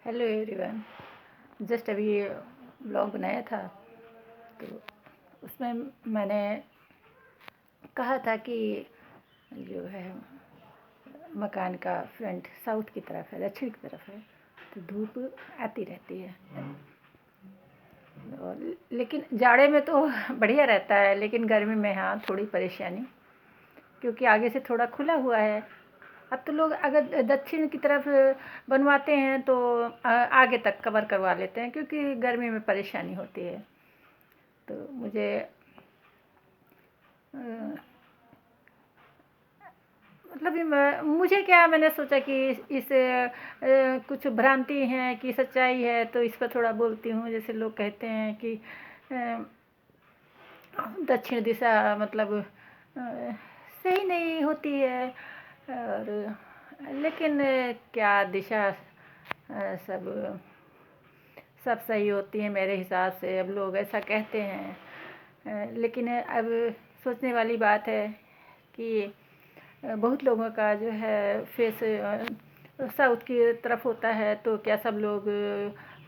Hello everyone. Just अभी blog बनाया था तो उसमें मैंने कहा था कि जो है मकान का फ्रंट साउथ की तरफ है, दक्षिण की तरफ है, तो धूप आती रहती है। और लेकिन जाड़े में तो बढ़िया रहता है, लेकिन गर्मी में हाँ थोड़ी परेशानी, क्योंकि आगे से थोड़ा खुला हुआ है। अब तो लोग अगर दक्षिण की तरफ बनवाते हैं तो आगे तक कवर करवा लेते हैं, क्योंकि गर्मी में परेशानी होती है। तो मुझे मतलब मुझे क्या, मैंने सोचा कि इस कुछ भ्रांति है कि सच्चाई है, तो इस पर थोड़ा बोलती हूँ। जैसे लोग कहते हैं कि दक्षिण दिशा मतलब सही नहीं होती है, और लेकिन क्या दिशा सब सब सही होती है मेरे हिसाब से। अब लोग ऐसा कहते हैं, लेकिन अब सोचने वाली बात है कि बहुत लोगों का जो है फेस साउथ की तरफ होता है, तो क्या सब लोग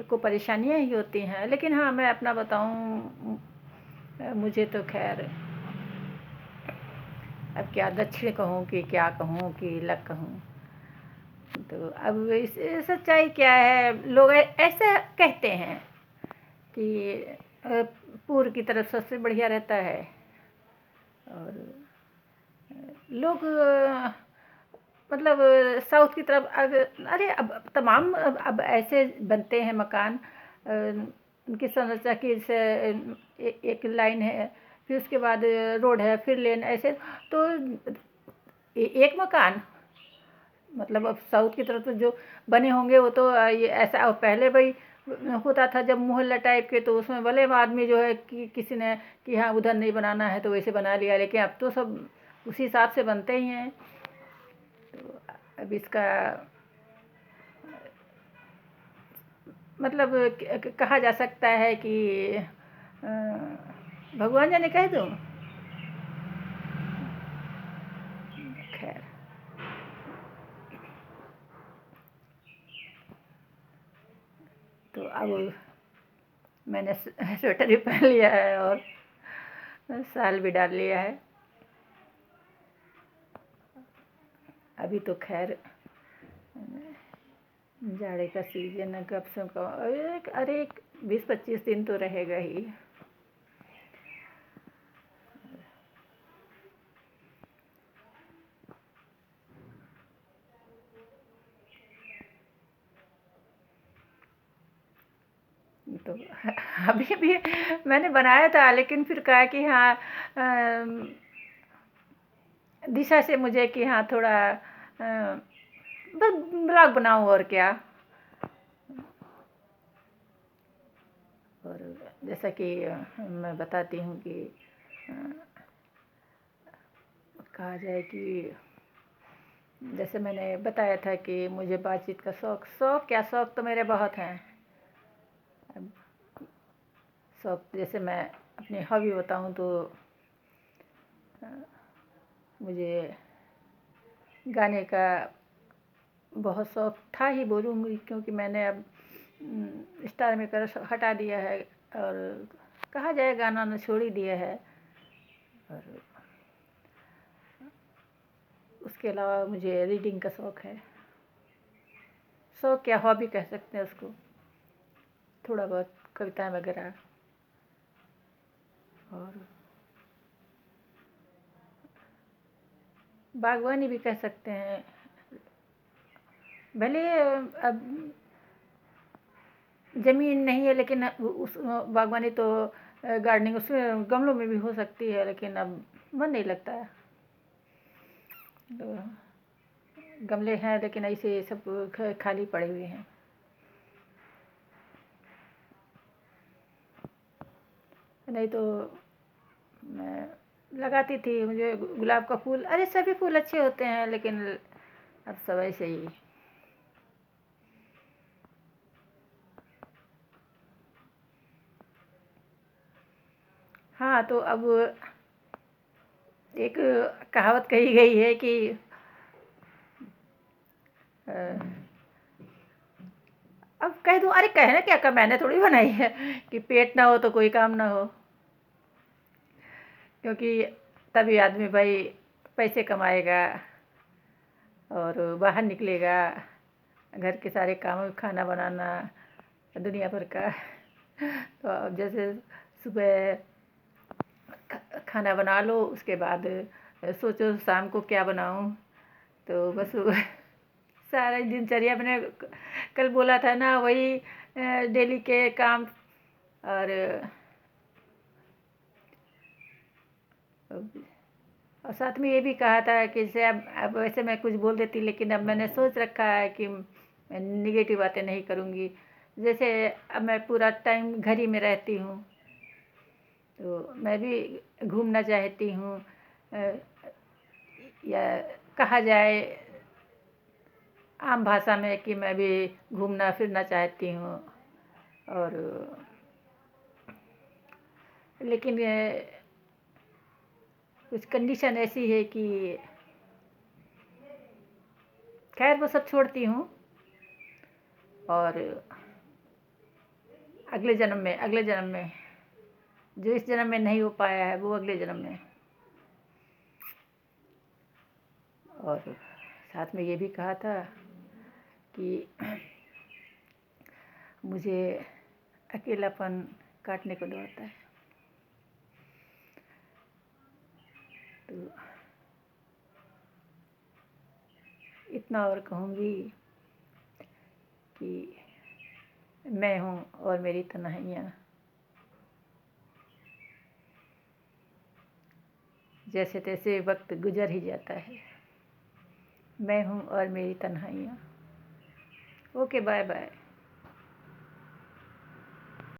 को परेशानियां ही होती हैं। लेकिन हाँ, मैं अपना बताऊं, मुझे तो खैर अब क्या दक्षिण कहूँ कि क्या कहूँ कि लग कहूँ। तो अब इस सच्चाई क्या है, लोग ऐसे कहते हैं कि पूर्व की तरफ सबसे बढ़िया रहता है। और लोग मतलब साउथ की तरफ अरे अब तमाम अब ऐसे बनते हैं मकान, उनकी संरचना की जैसे एक लाइन है, फिर उसके बाद रोड है, फिर लेन, ऐसे। तो एक मकान मतलब अब साउथ की तरफ तो जो बने होंगे वो तो ये ऐसा पहले भाई होता था जब मोहल्ला टाइप के, तो उसमें भले आदमी जो है कि किसी ने कि हाँ उधर नहीं बनाना है तो वैसे बना लिया, लेकिन अब तो सब उसी हिसाब से बनते ही हैं। तो अब इसका मतलब कहा जा सकता है कि भगवान जाने कह दूँ। खैर, तो अब मैंने स्वेटर भी पहन लिया है और शाल भी डाल लिया है। अभी तो खैर जाड़े का सीजन है, कब से कब, अरे 20-25 दिन तो रहेगा ही। तो अभी भी मैंने बनाया था, लेकिन फिर कहा कि हाँ दिशा से मुझे कि हाँ थोड़ा बस ब्लॉग बनाऊँ और क्या। और जैसा कि मैं बताती हूँ कि कहा जाए कि जैसे मैंने बताया था कि मुझे बातचीत का शौक़ तो मेरे बहुत हैं। अब शौक़ जैसे मैं अपनी हॉबी बताऊँ तो मुझे गाने का बहुत शौक़ था ही बोलूँगी, क्योंकि मैंने अब स्टार मेकर हटा दिया है, और कहा जाए गाना ना छोड़ ही दिया है। और उसके अलावा मुझे रीडिंग का शौक़ है। शौक़ क्या, हॉबी कह सकते हैं उसको, थोड़ा बहुत कविताएं वगैरह। और बागवानी भी कह सकते हैं। भले अब ज़मीन नहीं है, लेकिन उस बागवानी तो गार्डनिंग उसमें गमलों में भी हो सकती है, लेकिन अब मन नहीं लगता है। तो गमले हैं, लेकिन ऐसे सब खाली पड़े हुए हैं। नहीं तो मैं लगाती थी, मुझे गुलाब का फूल, अरे सभी फूल अच्छे होते हैं, लेकिन अब सब ऐसे ही। हाँ, तो अब एक कहावत कही गई है कि अब कह दूँ, अरे कहना क्या, का मैंने थोड़ी बनाई है कि पेट ना हो तो कोई काम ना हो। क्योंकि तभी आदमी भाई पैसे कमाएगा और बाहर निकलेगा, घर के सारे काम, खाना बनाना, दुनिया भर का। तो अब जैसे सुबह खाना बना लो, उसके बाद सोचो शाम को क्या बनाऊं। तो बस सारा दिनचर्या मैंने कल बोला था ना, वही डेली के काम। और और साथ में ये भी कहा था कि जैसे अब वैसे मैं कुछ बोल देती, लेकिन अब मैंने सोच रखा है कि मैं निगेटिव बातें नहीं करूँगी। जैसे अब मैं पूरा टाइम घर ही में रहती हूँ, तो मैं भी घूमना चाहती हूँ, या कहा जाए आम भाषा में कि मैं भी घूमना फिरना चाहती हूँ। और लेकिन कुछ कंडीशन ऐसी है कि खैर वो सब छोड़ती हूँ। और अगले जन्म में जो इस जन्म में नहीं हो पाया है, वो अगले जन्म में। और साथ में ये भी कहा था कि मुझे अकेलापन काटने को दौड़ता है। तो इतना और कहूँगी कि मैं हूँ और मेरी तन्हाइयाँ, जैसे तैसे वक्त गुजर ही जाता है। मैं हूँ और मेरी तन्हाइयाँ। Okay, bye bye.